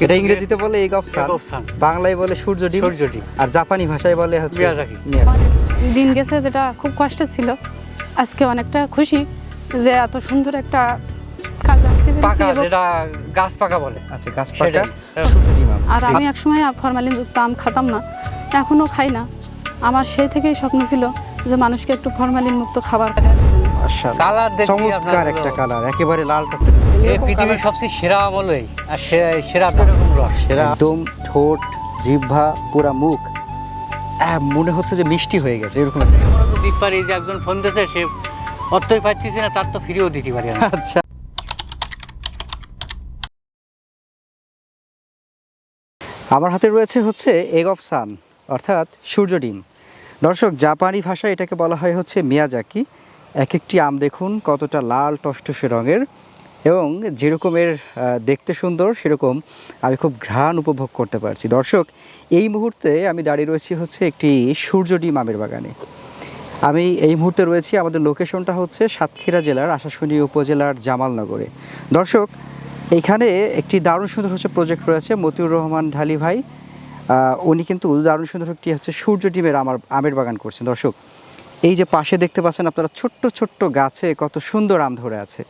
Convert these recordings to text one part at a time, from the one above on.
এটা ইংরেজিতে বলে এগ অফ সান, বাংলায় বলে সূর্য ডিম, আর জাপানি ভাষায় বলে হচ্ছে মিয়াজাকি। দিন গেছে যেটা খুব কষ্ট ছিল, আজকে অনেকটা খুশি যে এত সুন্দর একটা কাজ আসতে পাকা, যেটা গাছ পাকা বলে। আচ্ছা, গাছ পাকা সূর্য ডিম। আর আমি একসময় ফরমালিন যুক্ত আম খেতাম না, এখনো খাই না। আমার সেই থেকেই স্বপ্ন ছিল যে মানুষকে একটু ফরমালিন মুক্ত খাবার কালার দেখতে চমৎকার একটা কালার, একেবারে লাল টকটকে। এই পৃথিবীর সবচেয়ে সেরা আমল এই, আর সেরা এরকম রস, সেরা একদম ঠোঁট, জিহ্বা, পুরা মুখ মনে হচ্ছে যে মিষ্টি হয়ে গেছে এরকম। তো দিতে পারি যে একজন ফোন দিয়েছে, সে অর্থই পাচ্ছিস না, তার তো ফিরেও দিতে পারি। আচ্ছা, আমার হাতে রয়েছে হচ্ছে এগ অফ সান, অর্থাৎ সূর্য ডিম। দর্শক, জাপানি ভাষায় এটাকে বলা হয় হচ্ছে মিয়াজাকি। এক একটি আম দেখুন কতটা লাল টসটসে রঙের, এবং যেরকমের দেখতে সুন্দর সেরকম আমি খুব ঘ্রাণ উপভোগ করতে পারছি। দর্শক, এই মুহূর্তে আমি দাঁড়িয়ে রয়েছি হচ্ছে একটি সূর্য ডিম আমের বাগানে। আমি এই মুহূর্তে রয়েছি, আমাদের লোকেশনটা হচ্ছে সাতক্ষীরা জেলার আশাশুনি উপজেলার জামালনগরে। দর্শক, এইখানে একটি দারুণ সুন্দর হচ্ছে প্রজেক্ট রয়েছে, মতিউর রহমান ঢালি ভাই। উনি কিন্তু দারুণ সুন্দর একটি হচ্ছে সূর্য ডিমের আমের বাগান করছেন। দর্শক, এই যে পাশে দেখতে পাচ্ছেন আপনারা, ছোট্ট ছোট্ট গাছে কত সুন্দর আম ধরে আছে।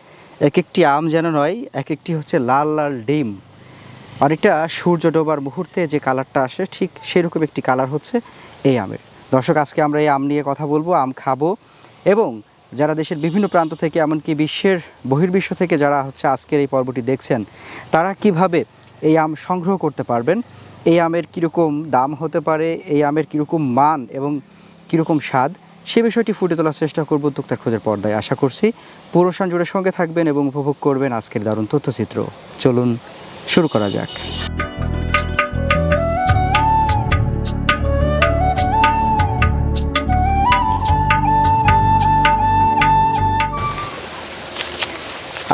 এক একটি আম যেন নয়, এক একটি হচ্ছে লাল লাল ডিম। অনেকটা সূর্য ডোবার মুহূর্তে যে কালারটা আসে, ঠিক সেরকম একটি কালার হচ্ছে এই আমের। দর্শক, আজকে আমরা এই আম নিয়ে কথা বলবো, আম খাবো, এবং যারা দেশের বিভিন্ন প্রান্ত থেকে, এমনকি বিশ্বের বহির্বিশ্ব থেকে যারা হচ্ছে আজকের এই পর্বটি দেখছেন, তারা কিভাবে এই আম সংগ্রহ করতে পারবেন, এই আমের কীরকম দাম হতে পারে, এই আমের কীরকম মান এবং কীরকম স্বাদ, সে বিষয়টি ফুটে তোলার চেষ্টা করবো টুকটাক খোঁজের পর্দায়। আশা করছি পুরো সঞ্জুরের সঙ্গে থাকবেন এবং উপভোগ করবেন আজকের দারুণ তথ্যচিত্র। চলুন শুরু করা যাক।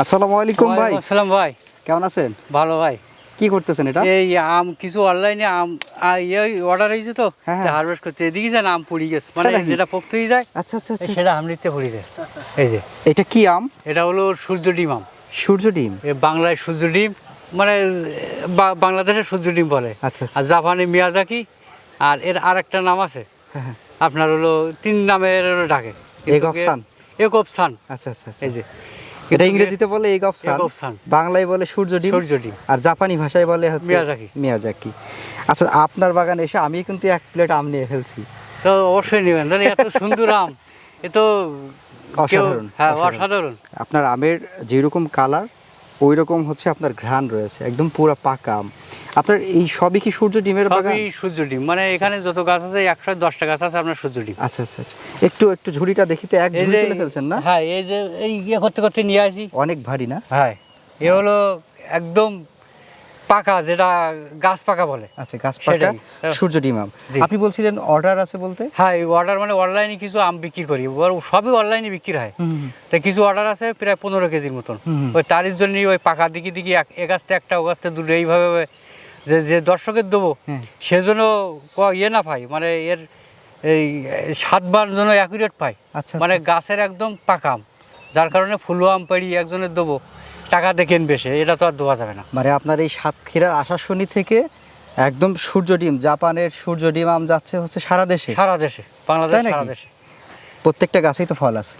আসসালামু আলাইকুম ভাই। আসসালাম ভাই, কেমন আছেন? ভালো ভাই। কি করতেছেন এটা? এই আম কিছু অনলাইনে আম অর্ডার হয়েছে, তো হারভেস্ট করতে এদিকে যান, আম পড়ে গেছে, মানে যেটা পকতেই যায়। আচ্ছা আচ্ছা, সেটা আমলিতে পড়ে যায়। এই যে এটা কি আম? এটা হলো সূর্য ডিম আম। সূর্য ডিম বাংলায় সূর্য ডিম, মানে বাংলাদেশের সূর্য ডিম বলে। আচ্ছা, আর জাপানি মিয়াজাকি, আর এর আরেকটা নাম আছে আপনার, হলো 3 নামের ডাকে। Egg of sun. Egg of sun. আচ্ছা আচ্ছা, এই যে এটা ইংরেজিতে বলে এগ অফ সান, বাংলায় বলে সূর্য ডিম, আর জাপানি ভাষায় বলে হচ্ছে মিয়াজাকি। আচ্ছা, আপনার বাগানে এসে আমি কিন্তু 1 প্লেট আম নিয়ে ফেলছি। তো অবশ্যই নেবেন, এত সুন্দর আম, এ তো অসাধারণ। হ্যাঁ, অসাধারণ। আপনার আমের যেরকম কালার, ওই রকম হচ্ছে আপনার ঘ্রাণ রয়েছে, একদম পুরো পাকা আম। আপনার এই সবই কি সূর্য ডিমের বাগান? সবই সূর্য ডিম, মানে এখানে যত গাছ আছে 110টা গাছ আছে আপনার সূর্য ডিম। আচ্ছা আচ্ছা আচ্ছা, একটু ঝুড়িটা দেখি তো, এক ঝুড়ি তুলে ফেলছেন না? হ্যাঁ, এই যে এই করতে করতে নিয়ে আসি। অনেক ভারী না? হ্যাঁ, এ হলো একদম পাকা, যেটা গাছ পাকা বলে। আচ্ছা, গাছ পাকা সূর্য ডিম আম। আপনি বলছিলেন অর্ডার আছে বলতে? হ্যাঁ, অর্ডার মানে অনলাইনে কিছু আম বিক্রি করি, সবই অনলাইনে বিক্রি হয়। তো কিছু অর্ডার আছে প্রায় 15 কেজির মতন। ওই তারির জন্য ওই পাকা দিকে এ গাছতে একটা, ও গাছতে দুটো, এইভাবে যে দর্শকের দেবো সেজন্য ইয়ে না পাই, মানে এর এই 7 বার জন্য অ্যাকুরেট পাই। মানে গাছের একদম পাকা আম, যার কারণে ফুলো আম পাড়ি একজনের দেবো, টাকা দিয়ে কিনবে সে, এটা তো আর দেওয়া যাবে না। মানে আপনার এই সাতক্ষীরার আশাশুনি থেকে একদম সূর্য ডিম, জাপানের সূর্য ডিম আম যাচ্ছে হচ্ছে সারা দেশে, বাংলাদেশ, সারা দেশে। প্রত্যেকটা গাছেই তো ফল আছে?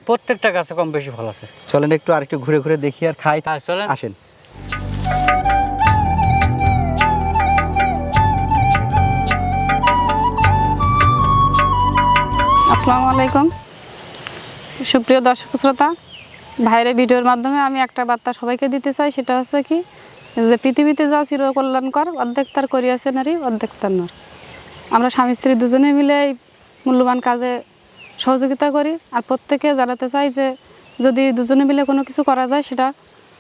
প্রত্যেকটা গাছে কম বেশি ফল আছে। চলেন একটু আরেকটু ঘুরে ঘুরে দেখি আর খাই। চলেন, আসেন। আসসালামু আলাইকুম সুপ্রিয় দর্শক শ্রোতা, ভাইয়ের ভিডিওর মাধ্যমে আমি একটা বার্তা সবাইকে দিতে চাই। সেটা হচ্ছে কি, যে পৃথিবীতে যা চিরকল্যাণকর, অর্ধেক তার করিয়াছে নারী, অর্ধেক তার নর। আমরা স্বামী স্ত্রী দুজনে মিলে এই মূল্যবান কাজে সহযোগিতা করি। আর প্রত্যেকে জানাতে চাই যে যদি দুজনে মিলে কোনো কিছু করা যায়, সেটা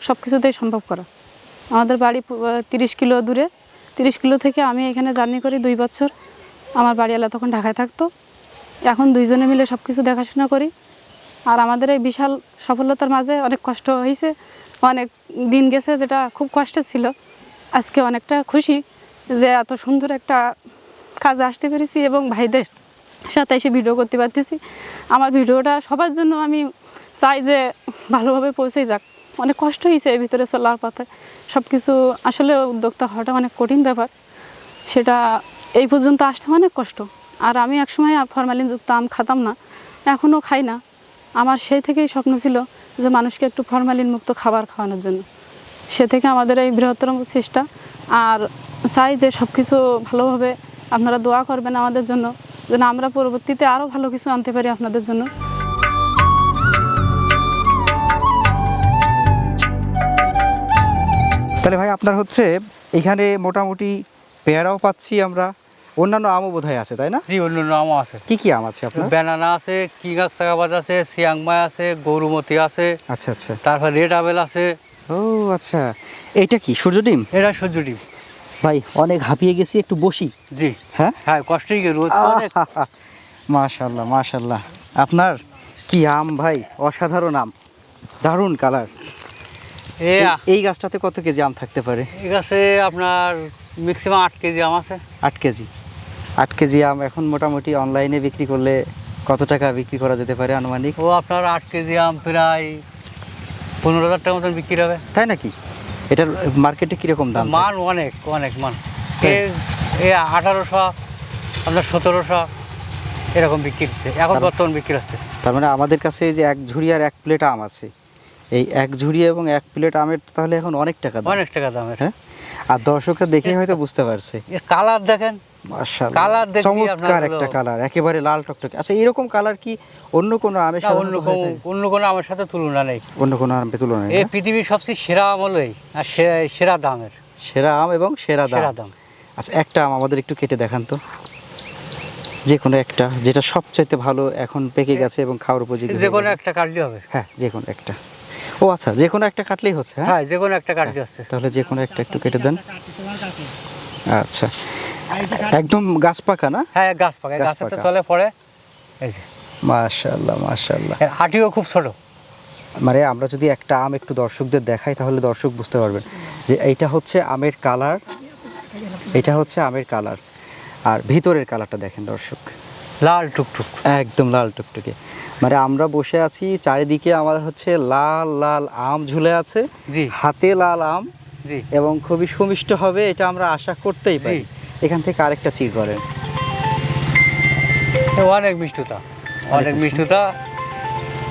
সব কিছুতেই সম্ভব করা। আমাদের বাড়ি 30 কিলো দূরে। 30 কিলো থেকে আমি এখানে জার্নি করি 2 বছর। আমার বাড়িওয়ালা তখন ঢাকায় থাকতো। এখন দুইজনে মিলে সব কিছু দেখাশোনা করি। আর আমাদের এই বিশাল সফলতার মাঝে অনেক কষ্ট হয়েছে, অনেক দিন গেছে যেটা খুব কষ্টের ছিল। আজকে অনেকটা খুশি যে এত সুন্দর একটা কাজে আসতে পেরেছি এবং ভাইদের সাথে এসে ভিডিও করতে পারতেছি। আমার ভিডিওটা সবার জন্য আমি চাই যে ভালোভাবে পৌঁছে যাক, অনেক কষ্ট হয়েছে এই ভিতরে চলার পথে। সব কিছু আসলে উদ্যোক্তা হওয়াটা অনেক কঠিন ব্যাপার, সেটা এই পর্যন্ত আসতে অনেক কষ্ট। আর আমি একসময় ফরমালিনযুক্ত আম খাতাম না, এখনও খাই না। আমার সেই থেকেই স্বপ্ন ছিল যে মানুষকে একটু ফরমালিন মুক্ত খাবার খাওয়ানোর জন্য, সে থেকে আমাদের এই বৃহত্তর চেষ্টা। আর চাই যে সব কিছু ভালোভাবে আপনারা দোয়া করবেন আমাদের জন্য, যেন আমরা পরবর্তীতে আরও ভালো কিছু আনতে পারি আপনাদের জন্য। তাহলে ভাই আপনার হচ্ছে এখানে মোটামুটি পেয়ারাও পাচ্ছি আমরা, অন্যান্য আমও বোধহয় আছে তাই না? জি, অন্য আমও আছে। কি কি আম আছে আপনার? ব্যানানা আছে, কিংগাক সাগাবাজ আছে, সিয়াংমাই আছে, গরুমতি আছে, আচ্ছা আচ্ছা। তারপর রেড আপেল আছে। ও আচ্ছা, এইটা কি সূর্য ডিম? এটা সূর্য ডিম। ভাই অনেক হাঁপিয়ে গেছি, একটু বসি। জি হ্যাঁ হ্যাঁ, কষ্টই কি রোদ অনেক। মাশাল্লাহ মাশাল্লাহ, আপনার কি আম ভাই, অসাধারণ আম, দারুণ কালার। এই গাছটাতে কত কেজি আম থাকতে পারে? এই গাছে আপনার ম্যাক্সিমাম 8 কেজি আম আছে। 8 কেজি। 8 কেজি আম এখন মোটামুটি অনলাইনে বিক্রি করলে কত টাকা বিক্রি করা যেতে পারে আনুমানিক? ও আপনার 8 কেজি আম প্রায় 15,000 টাকার মতন বিক্রি হবে। তাই নাকি? এটার মার্কেটে কিরকম দাম? মান অনেক অনেক মান। এই 1800, আপনার 1700 এরকম বিক্রি হচ্ছে এখন, বর্তমান বিক্রি হচ্ছে। তার মানে আমাদের কাছে এই যে 1 ঝুড়ি আর 1 প্লেট আম আছে, এই 1 ঝুড়ি এবং 1 প্লেট আমের তাহলে এখন অনেক টাকা দাম। অনেক টাকা দামের। হ্যাঁ, আর দর্শকরা দেখে হয়তো বুঝতে পারছে। এর কালার দেখেন, মাশাআল্লাহ, কালার দেখি চমৎকার একটা কালার, একেবারে লাল টকটকে। আচ্ছা, এরকম কালার কি অন্য কোনো আমের সাথে অন্য কোনো আমের সাথে তুলনা নেই? অন্য কোনো আমের তুলনা নেই? এই পৃথিবীর সবচেয়ে সেরা আম হলো এই, আর সেরা দামের। সেরা আম এবং সেরা দাম। আচ্ছা, একটা আম আমাদের একটু কেটে দেখান তো, যে কোনো একটা, যেটা সবচাইতে ভালো এখন পেকে গেছে এবং খাওয়ার উপযোগী। যে কোনো একটা কাটলে হবে? হ্যাঁ, যে কোনো একটা। ও আচ্ছা, যে কোনো একটা কাটলেই হচ্ছে? হ্যাঁ, যে কোনো একটা কাটলে হচ্ছে। তাহলে যে কোনো একটা একটু কেটে দেন। আচ্ছা, একদম গাছ পাকা না? হ্যাঁ, গাছ পাকা, গাছের তো তলে পড়ে। এই যে মাশাআল্লাহ মাশাআল্লাহ, এর আটিও খুব ছোট। মানে আমরা যদি একটা আম একটু দর্শকদের দেখাই তাহলে দর্শক বুঝতে পারবেন যে এইটা হচ্ছে আমের কালার, এটা হচ্ছে আমের কালার, আর ভিতরের কালারটা দেখেন দর্শক, লাল টুকটুক, একদম লাল টুকটুকে। মানে আমরা বসে আছি, চারিদিকে আমাদের হচ্ছে লাল লাল আম ঝুলে আছে। জি, হাতে লাল আম। জি, এবং খুবই সুমিষ্ট হবে এটা আমরা আশা করতেই পারি। এখান থেকে আরেকটা চির করেন। অনেক মিষ্টতা, অনেক মিষ্টতা।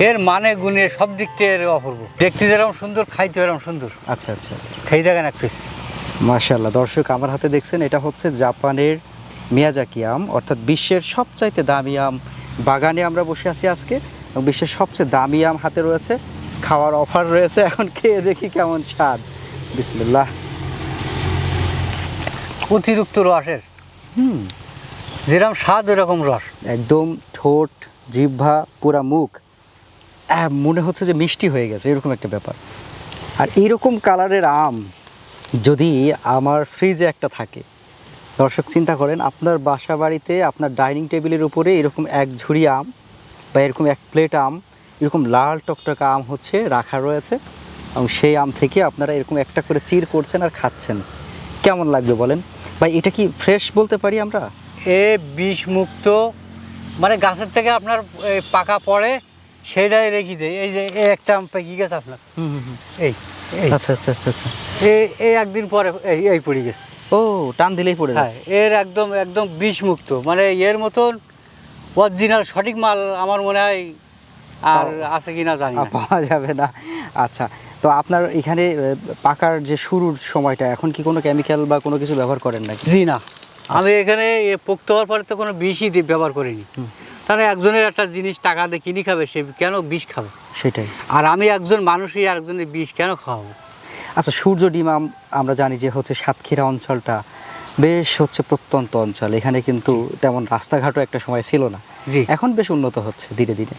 এর মানে গুণে সব দিক থেকে এর অপূর্ব, দেখতে যেরকম সুন্দর, খাইতে এরকম সুন্দর। আচ্ছা আচ্ছা, খাই দেখেন এক পিস। মাশাআল্লাহ, দর্শক আমার হাতে দেখছেন, এটা হচ্ছে জাপানের মিয়াজাকি আম, অর্থাৎ বিশ্বের সবচাইতে দামি আম বাগানে আমরা বসে আছি আজকে, এবং বিশ্বের সবচেয়ে দামি আম হাতে রয়েছে, খাওয়ার অফার রয়েছে। এখন খেয়ে দেখি কেমন স্বাদ। বিসমিল্লাহ। অতিরিক্ত রসের, যেরকম স্বাদ ওরকম রস, একদম ঠোঁট, জিহ্বা, পুরা মুখ মনে হচ্ছে যে মিষ্টি হয়ে গেছে, এরকম একটা ব্যাপার। আর এইরকম কালারের আম যদি আমার ফ্রিজে একটা থাকে, দর্শক চিন্তা করেন, আপনার বাসা বাড়িতে আপনার ডাইনিং টেবিলের উপরে এরকম 1 ঝুড়ি আম বা এরকম 1 প্লেট আম, এরকম লাল টকটকা আম হচ্ছে রাখা রয়েছে, এবং সেই আম থেকে আপনারা এরকম একটা করে চির করছেন আর খাচ্ছেন, কেমন লাগবে বলেন ভাই? এটা কি ফ্রেশ বলতে পারি আমরা? এ বিষ মুক্ত, মানে গাছের থেকে আপনার পাকা পড়ে সেটাই রেখে দেয়। এই যে একটা আম পেকে গেছে আপনার, এই আচ্ছা আচ্ছা আচ্ছা আচ্ছা, এই একদিন পরে এই পড়ে গেছে। ও, টান দিলেই পড়ে হ্যাঁ, যাচ্ছে। এর একদম একদম বিষ মুক্ত, মানে এর মতন অরিজিনাল সঠিক মাল আমার মনে হয় আর আছে কিনা জানি না, পাওয়া যাবে না। আচ্ছা, তো আপনার এখানে পাকার যে শুরুর সময়টা, এখন কি কোনো কেমিক্যাল বা কোনো কিছু ব্যবহার করেন নাকি? জি না, আমি এখানে পোক্ত হওয়ার পরে তো কোনো বিষই ব্যবহার করিনি। তাহলে একজনের একটা জিনিস টাকা দিয়ে কিনে খাবে, সে কেন বিষ খাবে? সেটাই। আর আমি একজন মানুষই আরেকজনের বিষ কেন খাওয়াবো? আচ্ছা, সূর্য ডিম আমরা জানি যে হচ্ছে সাতক্ষীরা অঞ্চলটা বেশ হচ্ছে প্রত্যন্ত অঞ্চল, এখানে কিন্তু তেমন রাস্তাঘাটও একটা সময় ছিল না। জি, এখন বেশ উন্নত হচ্ছে ধীরে ধীরে।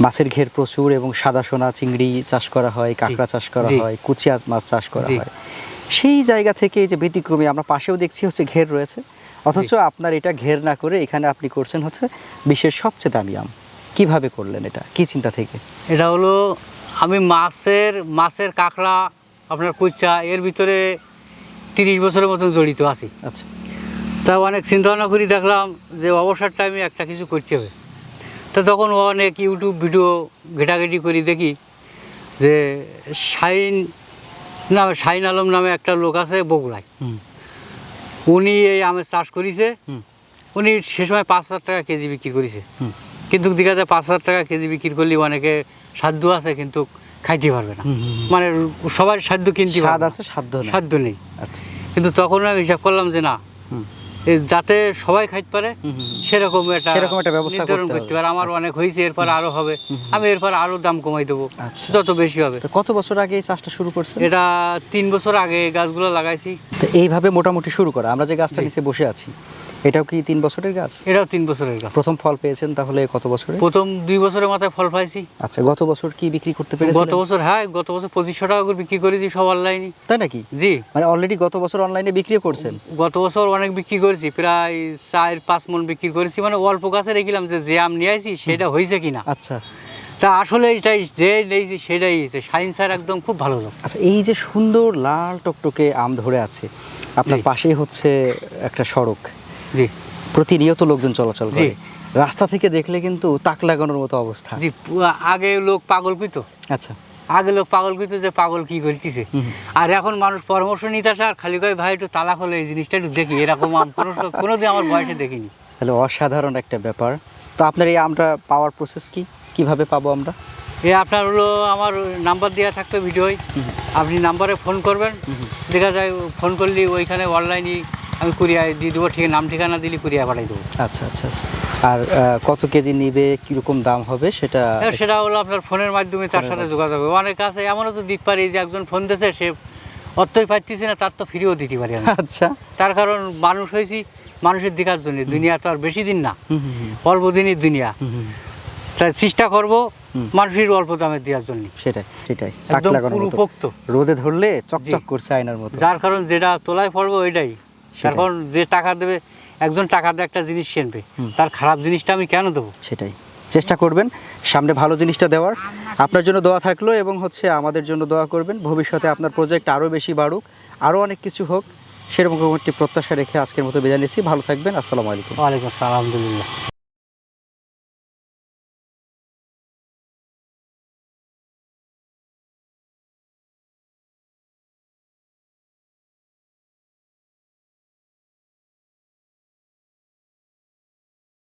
মাছের ঘের প্রচুর, এবং সাদা সোনা চিংড়ি চাষ করা হয়, কাঁকড়া চাষ করা হয়, কুচিয়া মাছ চাষ করা হয়। সেই জায়গা থেকে এই যে ব্যতিক্রমী, আমরা পাশেও দেখছি হচ্ছে ঘের রয়েছে, অথচ আপনার এটা ঘের না করে এখানে আপনি করছেন হচ্ছে বিশ্বের সবচেয়ে দামি আম। কিভাবে করলেন এটা, কি চিন্তা থেকে? এটা হলো আমি মাছের কাঁকড়া, আপনার কুচা, এর ভিতরে 30 বছরের মতন জড়িত আছি। আচ্ছা, তা অনেক চিন্তা ভাবনা করি, দেখলাম যে অবসর টাইমে একটা কিছু করতে হবে। তো তখন অনেক ইউটিউব ভিডিও ঘেটাঘেটি করি, দেখি যে শাহিন আলম নামে একটা লোক আছে বগুড়ায়, হুম। উনি এই আমের চাষ করেছে। হুম। উনি সে সময় 5,000 টাকা কেজি বিক্রি করেছে, হুম। কিন্তু দেখা যায় 5,000 টাকা কেজি বিক্রি করলে অনেকে সাধ্য আছে কিন্তু খাইতে পারবে না, মানে সবার সাধ্য কিনতে স্বাদ পারবে না, আছে সাধ্য নেই। সাধ্য নেই। আচ্ছা। কিন্তু তখন আমি হিসাব করলাম যে না, হুম। যাতে সবাই খাইতে পারে সেরকম একটা ব্যবস্থা নির্ধারণ করতে করতে হবে। পারে। আমার অনেক হয়েছে, এরপর আরো হবে, আমি এরপর আরো দাম কমাই দেবো আচ্ছা। যত বেশি হবে। তো কত বছর আগে এই চাষটা শুরু করছেন? এটা 3 বছর আগে গাছগুলো লাগাইছি। তো এইভাবে মোটামুটি শুরু করা, আমরা যে গাছটা জি। নিচে বসে আছি এটাও কি 3 বছরের গাছ? এটাও 3 বছরের গাছ। প্রথম ফল পেয়েছেন তাহলে কত বছরে? প্রথম 2 বছরের মাথায় ফল পাইছি। আচ্ছা, গত বছর কি বিক্রি করতে পেরেছিলেন? গত বছর 2500 টাকা করে বিক্রি করেছি সব অনলাইনে। তাই নাকি? জি, মানে অলরেডি গত বছর অনলাইনে বিক্রি করছেন? গত বছর অনেক বিক্রি করেছি, প্রায় 4-5 মণ বিক্রি করেছি। মানে অল্প গাছে রেখেছিলাম যে আম নিয়ে আইছি সেটা হয়েছে কিনা। আচ্ছা। তা আসলে এটাই যে নেইছি সেটাই হয়েছে। শাহিন স্যার একদম খুব ভালো লোক। আচ্ছা, এই যে সুন্দর লাল টকটকে আম ধরে আছে, আপনার জি। পাশেই হচ্ছে একটা সড়ক, জি প্রতিনিয়ত লোকজন চলাচল জি। করে, রাস্তা থেকে দেখলে কিন্তু তাক লাগানোর মতো অবস্থা। জি, আগে লোক পাগল কইতো, আচ্ছা। আগে লোক পাগল কইতো যে পাগল কি করতেছে। হুম। আর এখন মানুষ পরামর্শ নিতে আসে আর খালি কয় ভাই একটু তালা খোলে, এই জিনিসটা একটু দেখি। এরকম আম কোনোদিন আমার বয়সে দেখিনি। তাহলে অসাধারণ একটা ব্যাপার। তো আপনার এই আমটা পাওয়ার প্রসেস কি, কিভাবে পাবো আমরা? আপনার হলো আমার নাম্বার দেওয়া থাকবে ভিডিওয়, আপনি নাম্বারে ফোন করবেন। দেখা যায় ফোন করলে ওইখানে অনলাইনে আমি কুরিয়ার দিয়ে দেবো, ঠিক নাম ঠিকানা দিলে কুরিয়ার পাঠিয়ে দেবো। আচ্ছা আচ্ছা আচ্ছা। আর কত কেজি নিবে, কীরকম দাম হবে সেটা? সেটা হলো আপনার ফোনের মাধ্যমে তার সাথে যোগাযোগ হবে। অনেক আছে এমনও তো দিতে পারি যে একজন ফোন দিয়েছে সে অর্থই পাচ্ছিস না, তার তো ফ্রিও দিতে পারি আমি। আচ্ছা। তার কারণ মানুষ হয়েছি মানুষের দেখার জন্য, দুনিয়া তো আর বেশি দিন না, হুম হুম হুম। অল্প দিনের দুনিয়া। তাই চেষ্টা করবো মানুষের অল্প দামে দেওয়ার জন্য। সেটাই সেটাই, তাক একদম লাগানোর পুরো মতো। পোক্ত, রোদে ধরলে চকচক জি। করছে আয়নার মতো। যার কারণ যেটা তোলায় পড়বো ওইটাই। তার কারণ যে টাকা দেবে, একজন টাকা দিয়ে একটা জিনিস কিনবে, তার খারাপ জিনিসটা আমি কেন দেবো? সেটাই, চেষ্টা করবেন সামনে ভালো জিনিসটা দেওয়ার। আপনার জন্য দোয়া থাকলো এবং হচ্ছে আমাদের জন্য দোয়া করবেন, ভবিষ্যতে আপনার প্রজেক্ট আরও বেশি বাড়ুক, আরও অনেক কিছু হোক, সেরকম একটি প্রত্যাশা রেখে আজকের মতো বিদায় নিচ্ছি। ভালো থাকবেন, আসসালামু আলাইকুম। ওয়ালাইকুম আসসালাম, আলহামদুলিল্লাহ।